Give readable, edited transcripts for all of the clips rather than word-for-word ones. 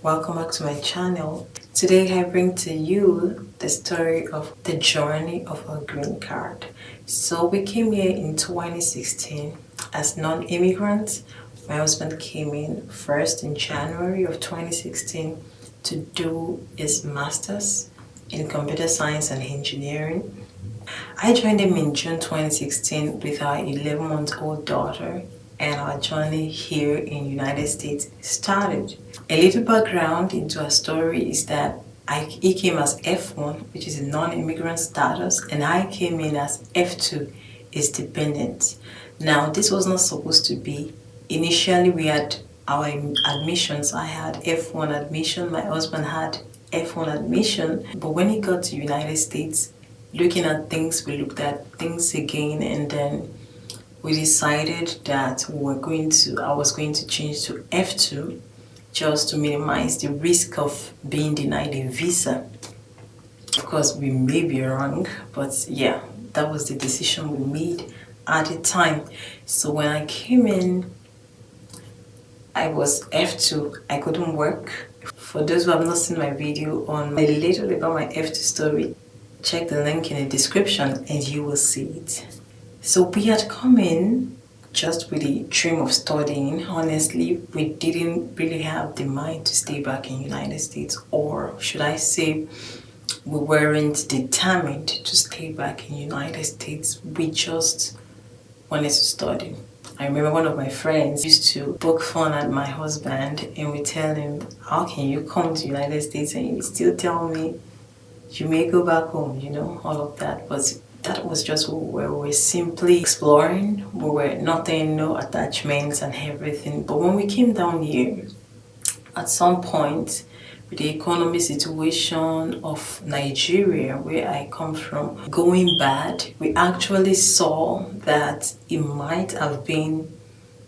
Welcome back to my channel. Today I bring to you the story of the journey of a green card. So we came here in 2016 as non-immigrants. My husband came in first in January of 2016 to do his master's in computer science and engineering. I joined him in June 2016 with our 11-month-old daughter, and our journey here in United States started. A little background into our story is that he came as F1, which is a non-immigrant status, and I came in as F2, is dependent. Now, this was not supposed to be. Initially, we had our admissions. I had F1 admission, my husband had F1 admission, but when he got to United States, looking at things, we looked at things again, and then we decided that I was going to change to F2 just to minimize the risk of being denied a visa. Of course, we may be wrong, but yeah, that was the decision we made at the time. So when I came in, I was F2. I couldn't work. For those who have not seen my video on a little about my F2 story, check the link in the description and you will see it. So we had come in just with the dream of studying. Honestly, we didn't really have the mind to stay back in the United States, or should I say, we weren't determined to stay back in the United States. We just wanted to study. I remember one of my friends used to poke fun at my husband and we tell him, how can you come to the United States and you still tell me you may go back home, all of that. But that was just where we were simply exploring. We were nothing, no attachments and everything. But when we came down here, at some point, with the economy situation of Nigeria, where I come from, going bad, we actually saw that it might have been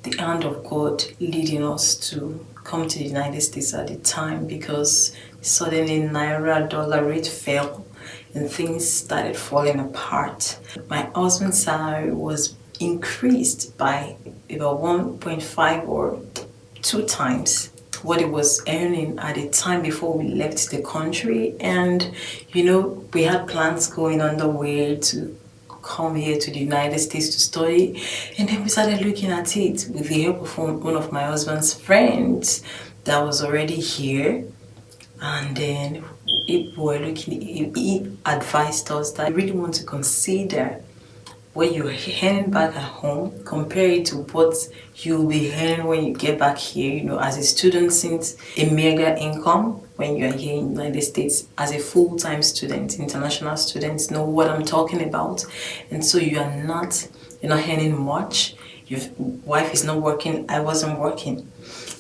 the hand of God leading us to come to the United States at the time, because suddenly Naira dollar rate fell and things started falling apart. My husband's salary was increased by about 1.5 or 2 times what it was earning at the time before we left the country. And we had plans going on the way to come here to the United States to study, and then we started looking at it with the help of one of my husband's friends that was already here. And then he advised us that you really want to consider what you're earning back at home, compare it to what you'll be earning when you get back here. As a student, since a mega income when you're here in the United States, as a full-time student, international students know what I'm talking about. And so you're not earning much. Your wife is not working. I wasn't working,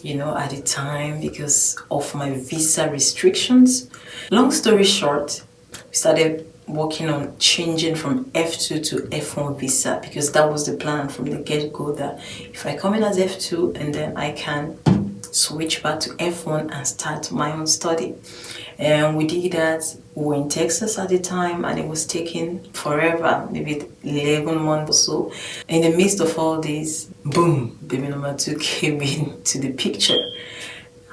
at the time because of my visa restrictions. Long story short, we started working on changing from F2 to F1 visa, because that was the plan from the get-go, that if I come in as F2 and then I can switch back to F1 and start my own study. And we did that. We were in Texas at the time, and it was taking forever, maybe 11 months or so. In the midst of all this, boom, baby number 2 came into the picture.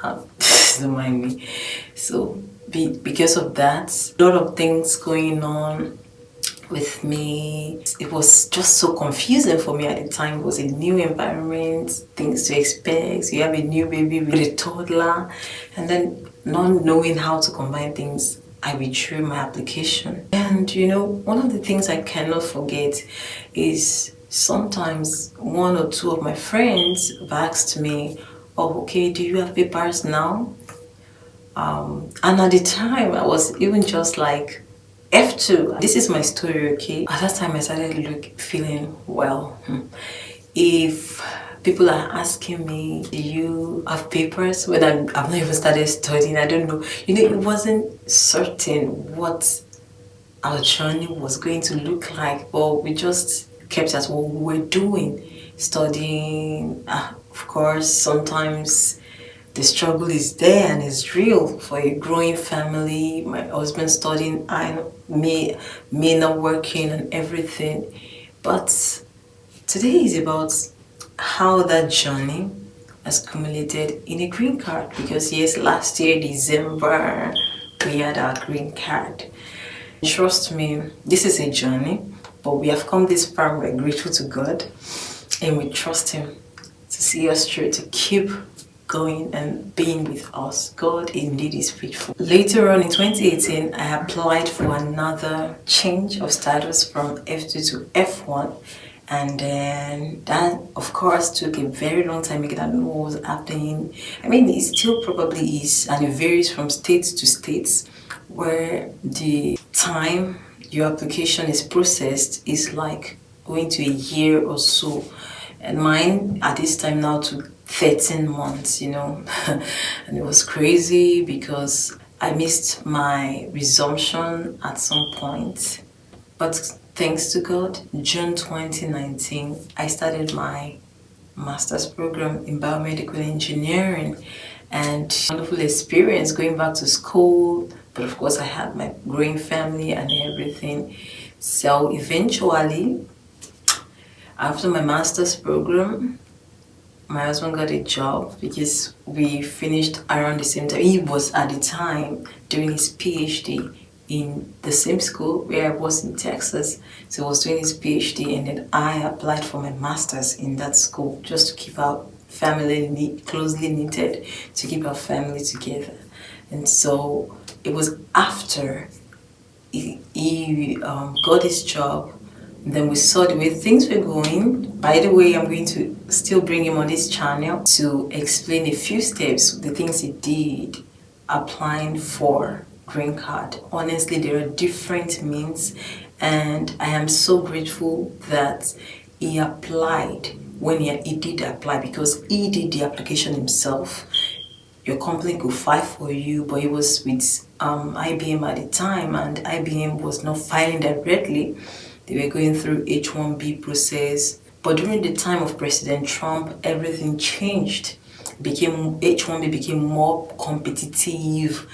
Don't mind me. So because of that, a lot of things going on with me. It was just so confusing for me at the time. It was a new environment, things to expect. You have a new baby with a toddler, and then not knowing how to combine things, I withdrew my application. And one of the things I cannot forget is sometimes 1 or 2 of my friends have asked me, oh, okay, do you have papers now? And at the time, I was even just like, F2. This is my story, okay? At that time, I started feeling, well, if people are asking me, do you have papers? When I've not even started studying, I don't know. It wasn't certain what our journey was going to look like, but we just kept at what we were doing, studying. Of course, sometimes the struggle is there and is real for a growing family. My husband studying, me not working and everything. But today is about how that journey has culminated in a green card, because yes, last year December we had our green card. Trust me, this is a journey, but we have come this far. We're grateful to God and we trust Him to see us through, to keep going and being with us. God indeed is faithful. Later on in 2018, I applied for another change of status from F2 to F1, and then that of course took a very long time because I don't know what was happening. I mean, it still probably is, and it varies from state to state, where the time your application is processed is like going to a year or so, and mine at this time now took 13 months, and it was crazy because I missed my resumption at some point. But thanks to God, June 2019, I started my master's program in biomedical engineering, and wonderful experience going back to school. But of course, I had my growing family and everything. So eventually, after my master's program, my husband got a job because we finished around the same time. He was at the time doing his PhD in the same school where I was in Texas. So he was doing his PhD, and then I applied for my master's in that school just to keep our family closely knitted, to keep our family together. And so it was after he got his job. Then we saw the way things were going. By the way, I'm going to still bring him on this channel to explain a few steps, the things he did applying for green card. Honestly, there are different means, and I am so grateful that he applied when he did apply, because he did the application himself. Your company could file for you, but it was with IBM at the time, and IBM was not filing directly. They were going through H1B process. But during the time of President Trump, everything changed. H1B became more competitive.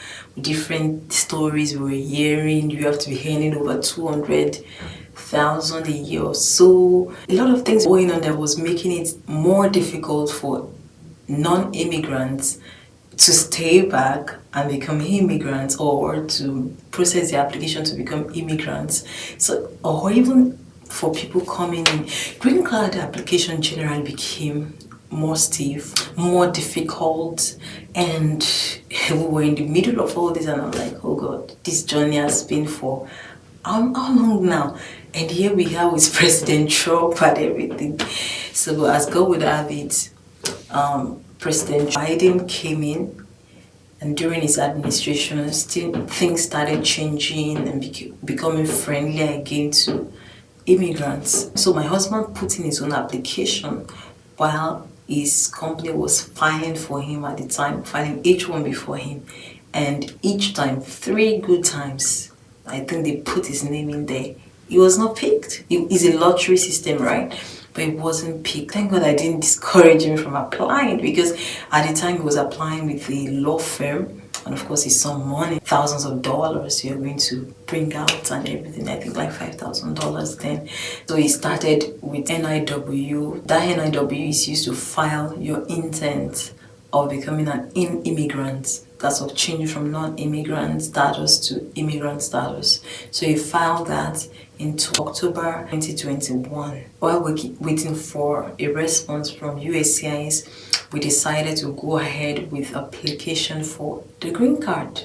Different stories we were hearing. You have to be earning over 200,000 a year or so. A lot of things going on that was making it more difficult for non-immigrants to stay back and become immigrants, or to process the application to become immigrants. So, or even for people coming in, green card application generally became more stiff, more difficult, and we were in the middle of all this, and I'm like, oh God, this journey has been for how long now? And here we are with President Trump and everything. So as God would have it, President Biden came in, and during his administration, things started changing and becoming friendly again to immigrants. So my husband put in his own application while his company was filing for him at the time, filing H1B for him. And each time, 3 good times, I think they put his name in there. He was not picked. It's a lottery system, right? But it wasn't picked. Thank God I didn't discourage him from applying, because at the time he was applying with a law firm, and of course it's some money, thousands of dollars you're going to bring out and everything. I think like $5,000 then. So he started with NIW. That NIW is used to file your intent of becoming an immigrant. That's of changing from non-immigrant status to immigrant status. So he filed that into October 2021. While waiting for a response from USCIS, we decided to go ahead with application for the green card,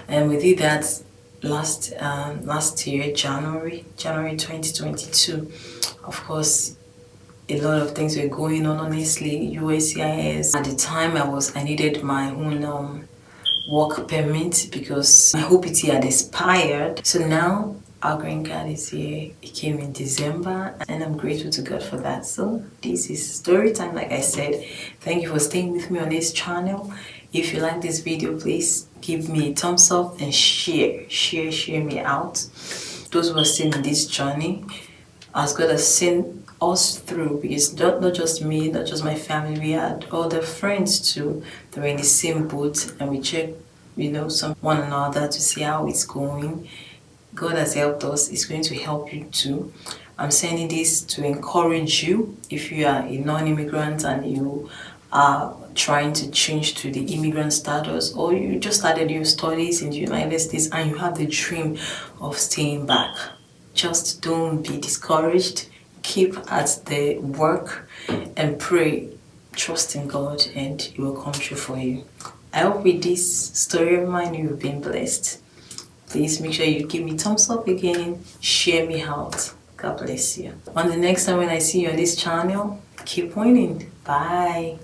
and we did that last year, January 2022. Of course, a lot of things were going on. Honestly, USCIS at the time I needed my own work permit because my OPT had expired. So now our green card is here. It came in December, and I'm grateful to God for that. So this is story time, like I said. Thank you for staying with me on this channel. If you like this video, please give me a thumbs up and share me out. Those who are still in this journey, as God has seen us through, because not just me, not just my family, we had other friends too that were in the same boat, and we checked, one another to see how it's going. God has helped us. It's going to help you too. I'm sending this to encourage you. If you are a non-immigrant and you are trying to change to the immigrant status, or you just started your studies in the United States and you have the dream of staying back. Just don't be discouraged. Keep at the work and pray. Trust in God and it will come true for you. I hope with this story of mine you've been blessed. Please make sure you give me thumbs up again, share me out. God bless you. On the next time when I see you on this channel, keep winning. Bye.